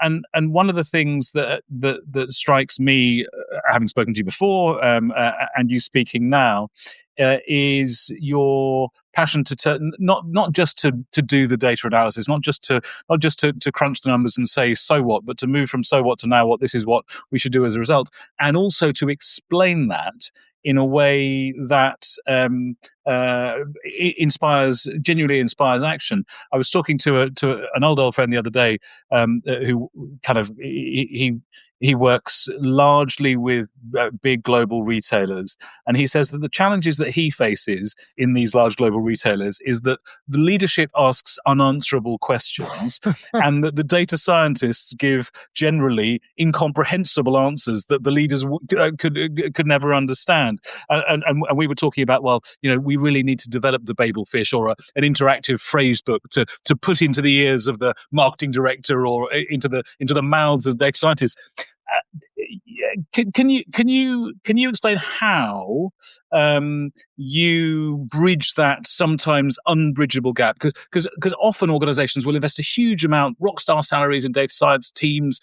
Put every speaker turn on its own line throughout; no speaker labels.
And one of the things that strikes me, having spoken to you before, and you speaking now, is your passion to turn not just to do the data analysis, not just to crunch the numbers and say so what, but to move from so what to now what. This is what we should do as a result, and also to explain that in a way that genuinely inspires action. I was talking to an old friend the other day, who kind of he works largely with big global retailers, and he says that the challenges that he faces in these large global retailers is that the leadership asks unanswerable questions, and that the data scientists give generally incomprehensible answers that the leaders could never understand. And we were talking about, well, we really need to develop the Babel fish or an interactive phrase book to put into the ears of the marketing director or into the mouths of data scientists. Can you explain how you bridge that sometimes unbridgeable gap? Because often organizations will invest a huge amount, rock star salaries in data science teams,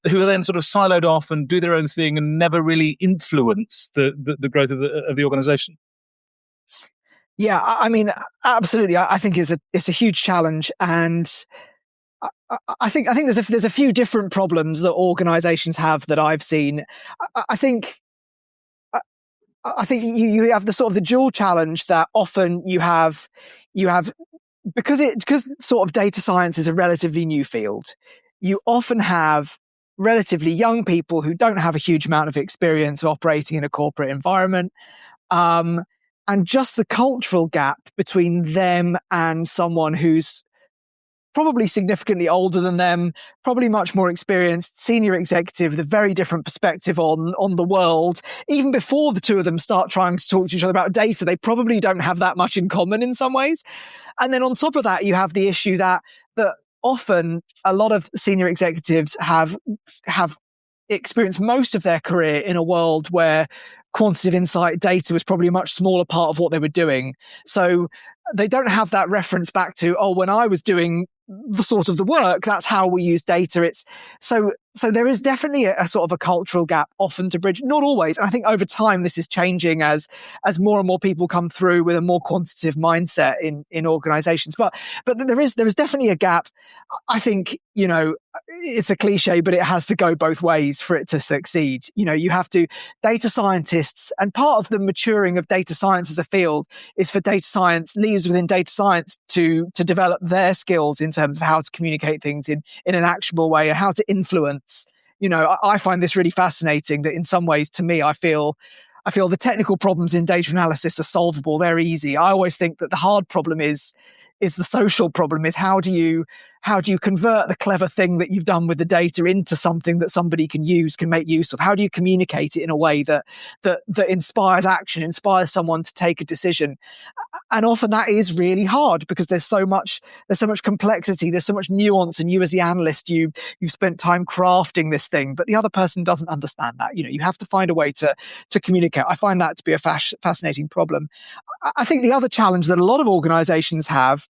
who are then sort of siloed off and do their own thing and never really influence the growth of the organization.
Yeah, I mean, absolutely. I think it's a huge challenge, and I think there's a few different problems that organizations have that I've seen. I think you have the sort of the dual challenge that often you have because sort of data science is a relatively new field. You often have relatively young people who don't have a huge amount of experience of operating in a corporate environment. And just the cultural gap between them and someone who's probably significantly older than them, probably much more experienced, senior executive with a very different perspective on the world. Even before the two of them start trying to talk to each other about data, they probably don't have that much in common in some ways. And then on top of that, you have the issue that often a lot of senior executives have experienced most of their career in a world where quantitative insight data was probably a much smaller part of what they were doing. So they don't have that reference back to, when I was doing the sort of the work, that's how we use data. It's so there is definitely a sort of a cultural gap often to bridge, not always. And I think over time this is changing as more and more people come through with a more quantitative mindset in organizations. But there is definitely a gap. I think, it's a cliche, but it has to go both ways for it to succeed. You have to, data scientists, and part of the maturing of data science as a field is for data science leaders within data science to develop their skills in terms of how to communicate things in an actionable way and how to influence. I find this really fascinating that in some ways, to me, I feel the technical problems in data analysis are solvable. They're easy. I always think that the hard problem is the social problem, is how do you convert the clever thing that you've done with the data into something that somebody can make use of? How do you communicate it in a way that inspires action, inspires someone to take a decision? And often that is really hard because there's so much complexity, there's so much nuance, and you as the analyst, you've spent time crafting this thing, but the other person doesn't understand that. You have to find a way to communicate. I find that to be a fascinating problem. I think the other challenge that a lot of organizations have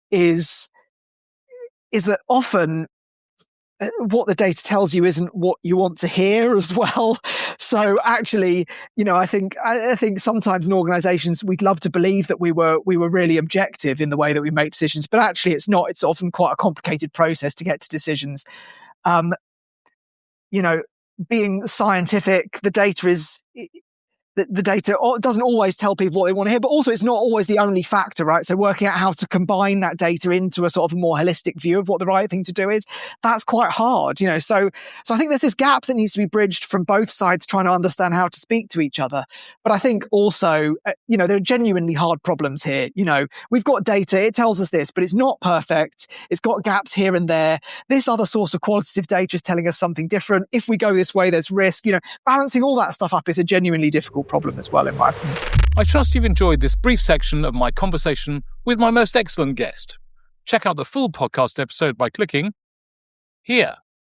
is that often what the data tells you isn't what you want to hear as well. So actually, I think sometimes in organizations we'd love to believe that we were really objective in the way that we make decisions, but actually it's not. It's often quite a complicated process to get to decisions. Being scientific, the data is. The data doesn't always tell people what they want to hear, but also it's not always the only factor, right? So working out how to combine that data into a sort of more holistic view of what the right thing to do is, that's quite hard, So I think there's this gap that needs to be bridged from both sides trying to understand how to speak to each other. But I think also, there are genuinely hard problems here. We've got data, it tells us this, but it's not perfect. It's got gaps here and there. This other source of qualitative data is telling us something different. If we go this way, there's risk. Balancing all that stuff up is a genuinely difficult problem as well, in my opinion.
I trust you've enjoyed this brief section of my conversation with my most excellent guest. Check out the full podcast episode by clicking here.